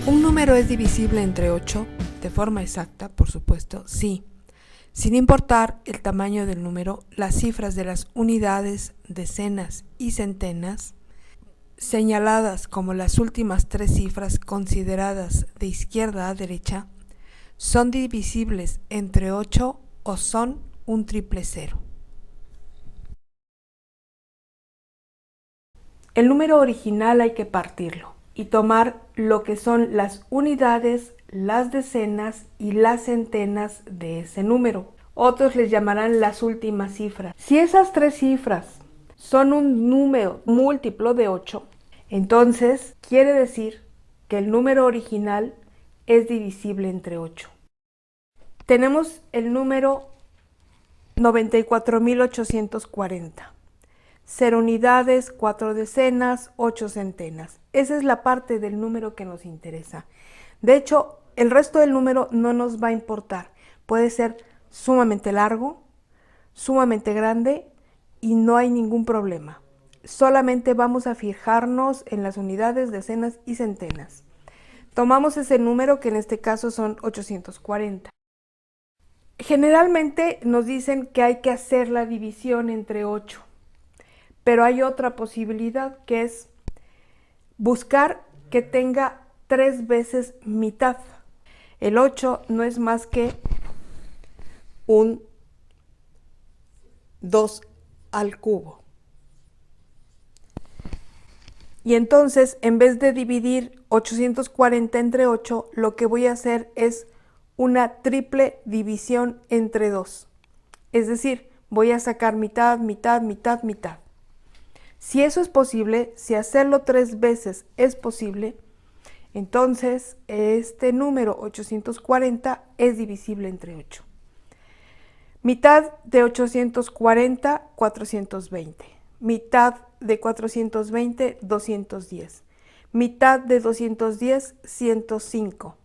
¿Un número es divisible entre 8? De forma exacta, por supuesto, sí. Sin importar el tamaño del número, las cifras de las unidades, decenas y centenas, señaladas como las últimas tres cifras consideradas de izquierda a derecha, son divisibles entre 8 o son un triple cero. El número original hay que partirlo y tomar lo que son las unidades, las decenas y las centenas de ese número. Otros les llamarán las últimas cifras. Si esas tres cifras son un número múltiplo de 8, entonces quiere decir que el número original es divisible entre 8. Tenemos el número 94.840. 0 unidades, 4 decenas, 8 centenas. Esa es la parte del número que nos interesa. De hecho, el resto del número no nos va a importar. Puede ser sumamente largo, sumamente grande y no hay ningún problema. Solamente vamos a fijarnos en las unidades, decenas y centenas. Tomamos ese número que en este caso son 840. Generalmente nos dicen que hay que hacer la división entre 8. Pero hay otra posibilidad que es buscar que tenga 3 veces mitad. El 8 no es más que un 2 al cubo. Y entonces, en vez de dividir 840 entre 8, lo que voy a hacer es una triple división entre 2. Es decir, voy a sacar mitad, mitad, mitad, mitad. Si eso es posible, si hacerlo 3 veces es posible, entonces este número 840 es divisible entre 8. Mitad de 840, 420. Mitad de 420, 210. Mitad de 210, 105.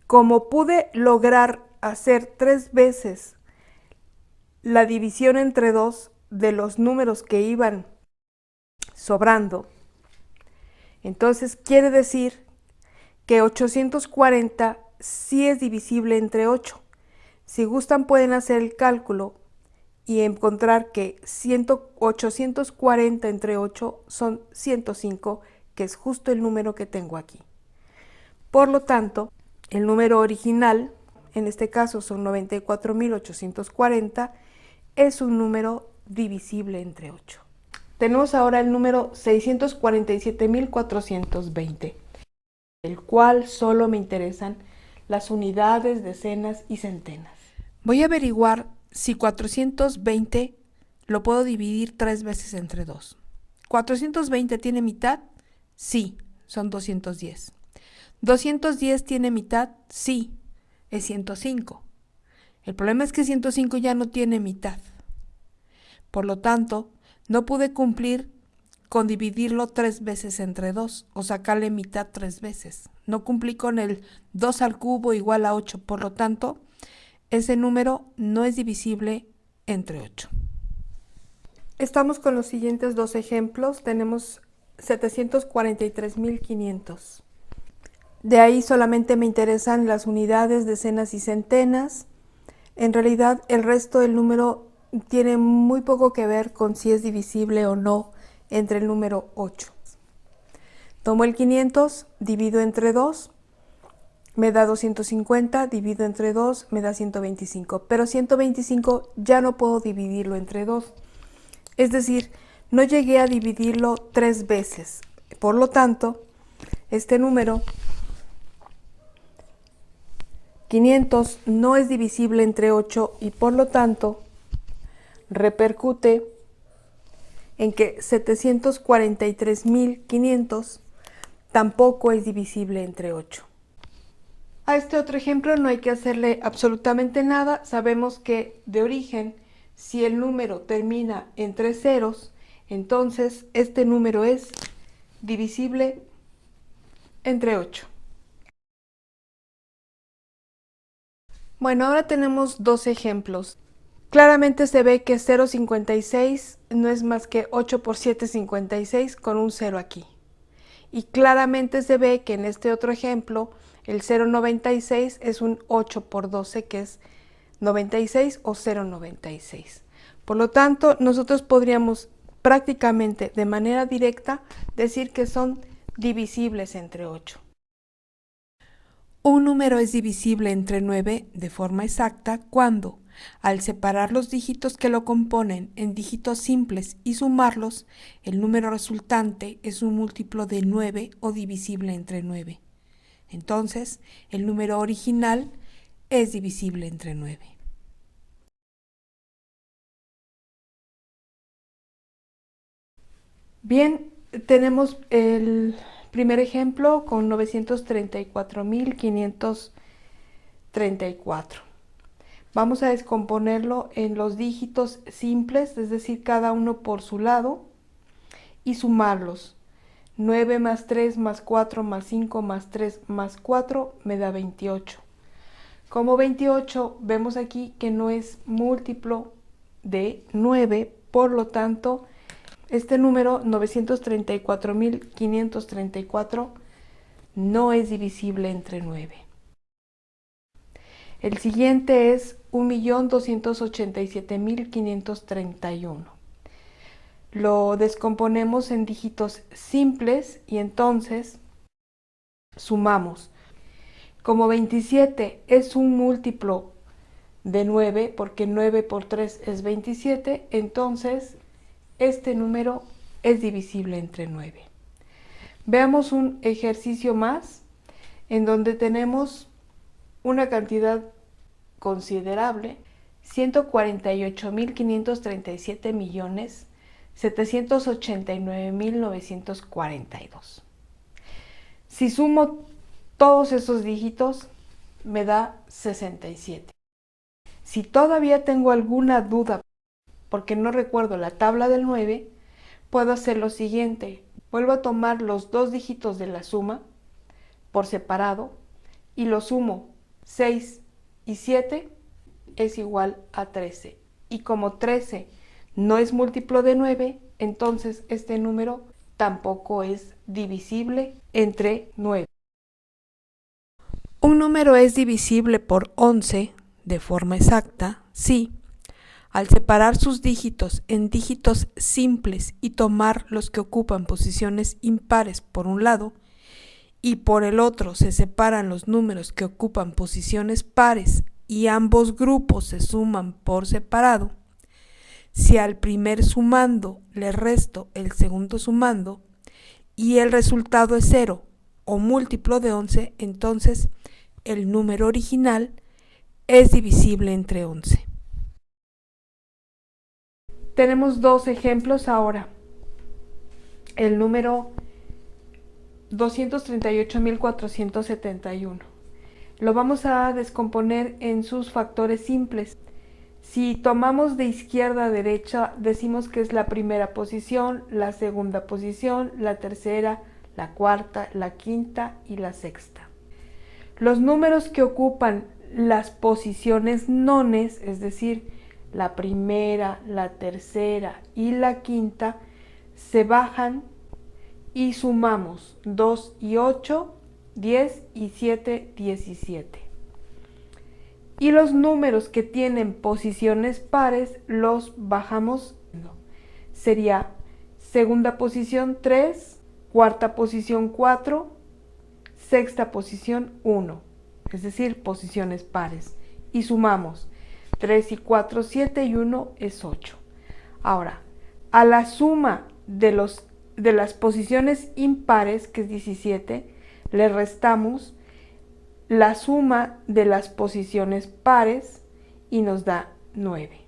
Como pude lograr hacer 3 veces la división entre 2 de los números que iban sobrando, entonces quiere decir que 840 sí es divisible entre 8. Si gustan pueden hacer el cálculo y encontrar que 840 entre 8 son 105, que es justo el número que tengo aquí. Por lo tanto, el número original, en este caso son 94.840, es un número divisible entre 8. Tenemos ahora el número 647.420, el cual solo me interesan las unidades, decenas y centenas. Voy a averiguar si 420 lo puedo dividir 3 veces entre 2. ¿420 tiene mitad? Sí, son 210. ¿210 tiene mitad? Sí, es 105. El problema es que 105 ya no tiene mitad. Por lo tanto, no pude cumplir con dividirlo 3 veces entre 2 o sacarle mitad 3 veces. No cumplí con el 2 al cubo igual a 8. Por lo tanto, ese número no es divisible entre 8. Estamos con los siguientes dos ejemplos. Tenemos 743.500. De ahí solamente me interesan las unidades, decenas y centenas. En realidad, el resto del número tiene muy poco que ver con si es divisible o no entre el número 8. Tomo el 500, divido entre 2, me da 250, divido entre 2, me da 125. Pero 125 ya no puedo dividirlo entre 2. Es decir, no llegué a dividirlo 3 veces. Por lo tanto, este número 500 no es divisible entre 8 y por lo tanto repercute en que 743.500 tampoco es divisible entre 8. A este otro ejemplo no hay que hacerle absolutamente nada. Sabemos que de origen, si el número termina en 3 ceros, entonces este número es divisible entre 8. Bueno, ahora tenemos dos ejemplos. Claramente se ve que 0,56 no es más que 8 por 7, 56, con un 0 aquí. Y claramente se ve que en este otro ejemplo, el 0,96 es un 8 por 12, que es 96 o 0,96. Por lo tanto, nosotros podríamos prácticamente de manera directa decir que son divisibles entre 8. Un número es divisible entre 9 de forma exacta cuando, al separar los dígitos que lo componen en dígitos simples y sumarlos, el número resultante es un múltiplo de 9 o divisible entre 9. Entonces, el número original es divisible entre 9. Bien, tenemos el primer ejemplo con 934.534. Vamos a descomponerlo en los dígitos simples, es decir, cada uno por su lado, y sumarlos. 9 más 3 más 4 más 5 más 3 más 4 me da 28. Como 28 vemos aquí que no es múltiplo de 9, por lo tanto, este número 934.534 no es divisible entre 9. El siguiente es 1.287.531. Lo descomponemos en dígitos simples y entonces sumamos. Como 27 es un múltiplo de 9, porque 9 por 3 es 27, entonces este número es divisible entre 9. Veamos un ejercicio más en donde tenemos una cantidad considerable, 148.537.789.942. Si sumo todos esos dígitos, me da 67. Si todavía tengo alguna duda, porque no recuerdo la tabla del 9, puedo hacer lo siguiente. Vuelvo a tomar los dos dígitos de la suma por separado y lo sumo. 6 y 7 es igual a 13. Y como 13 no es múltiplo de 9, entonces este número tampoco es divisible entre 9. Un número es divisible por 11 de forma exacta si, al separar sus dígitos en dígitos simples y tomar los que ocupan posiciones impares por un lado, y por el otro se separan los números que ocupan posiciones pares y ambos grupos se suman por separado, si al primer sumando le resto el segundo sumando y el resultado es 0 o múltiplo de 11, entonces el número original es divisible entre 11. Tenemos dos ejemplos ahora. El número 238.471. Lo vamos a descomponer en sus factores simples. Si tomamos de izquierda a derecha, decimos que es la primera posición, la segunda posición, la tercera, la cuarta, la quinta y la sexta. Los números que ocupan las posiciones nones, es decir, la primera, la tercera y la quinta, se bajan y sumamos 2 y 8, 10 y 7, 17. Y los números que tienen posiciones pares los bajamos. Sería segunda posición 3, cuarta posición 4, sexta posición 1, es decir, posiciones pares. Y sumamos 3 y 4, 7 y 1 es 8. Ahora, a la suma de las posiciones impares, que es 17, le restamos la suma de las posiciones pares y nos da 9.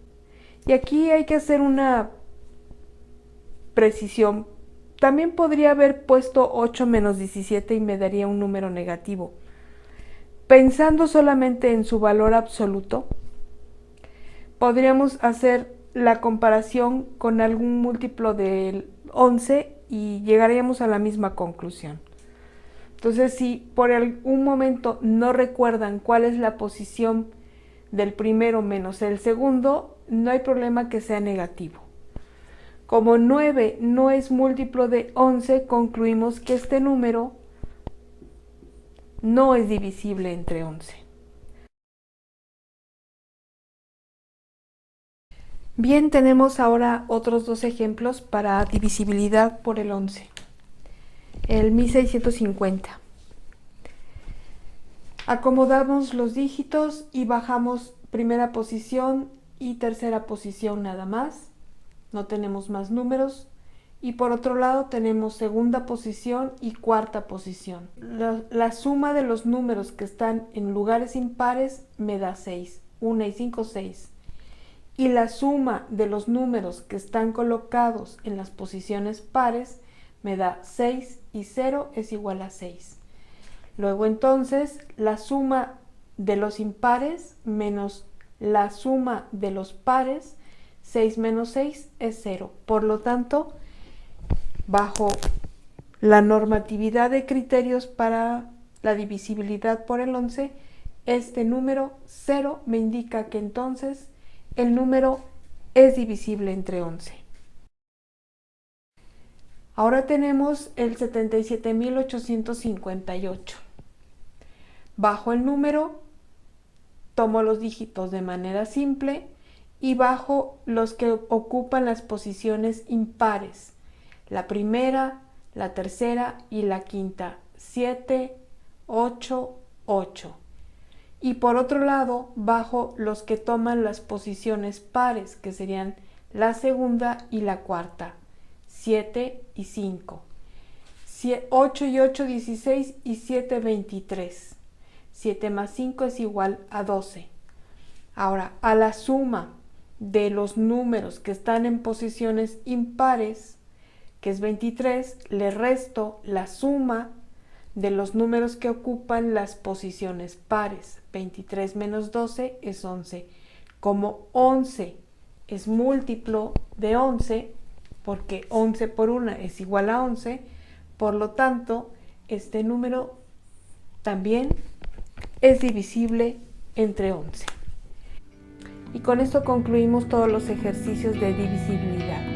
Y aquí hay que hacer una precisión. También podría haber puesto 8 menos 17 y me daría un número negativo. Pensando solamente en su valor absoluto, podríamos hacer la comparación con algún múltiplo del 11 y llegaríamos a la misma conclusión. Entonces, si por algún momento no recuerdan cuál es la posición del primero menos el segundo, no hay problema que sea negativo. Como 9 no es múltiplo de 11, concluimos que este número no es divisible entre 11. Bien, tenemos ahora otros dos ejemplos para divisibilidad por el 11. El 1650. Acomodamos los dígitos y bajamos primera posición y tercera posición nada más. No tenemos más números. Y por otro lado tenemos segunda posición y cuarta posición. La suma de los números que están en lugares impares me da 6. 1 y 5, 6. Y la suma de los números que están colocados en las posiciones pares me da 6 y 0 es igual a 6. Luego entonces la suma de los impares menos la suma de los pares, 6 menos 6 es 0. Por lo tanto, bajo la normatividad de criterios para la divisibilidad por el 11, este número 0 me indica que entonces el número es divisible entre 11. Ahora tenemos el 77.858. Bajo el número, tomo los dígitos de manera simple y bajo los que ocupan las posiciones impares. La primera, la tercera y la quinta. 7, 8, 8. Y por otro lado, bajo los que toman las posiciones pares, que serían la segunda y la cuarta. 7 y 5. 8 y 8, 16 y 7, 23. 7 más 5 es igual a 12. Ahora, a la suma de los números que están en posiciones impares, que es 23, le resto la suma de los números que ocupan las posiciones pares. 23 menos 12 es 11. Como 11 es múltiplo de 11, porque 11 por 1 es igual a 11, por lo tanto, este número también es divisible entre 11. Y con esto concluimos todos los ejercicios de divisibilidad.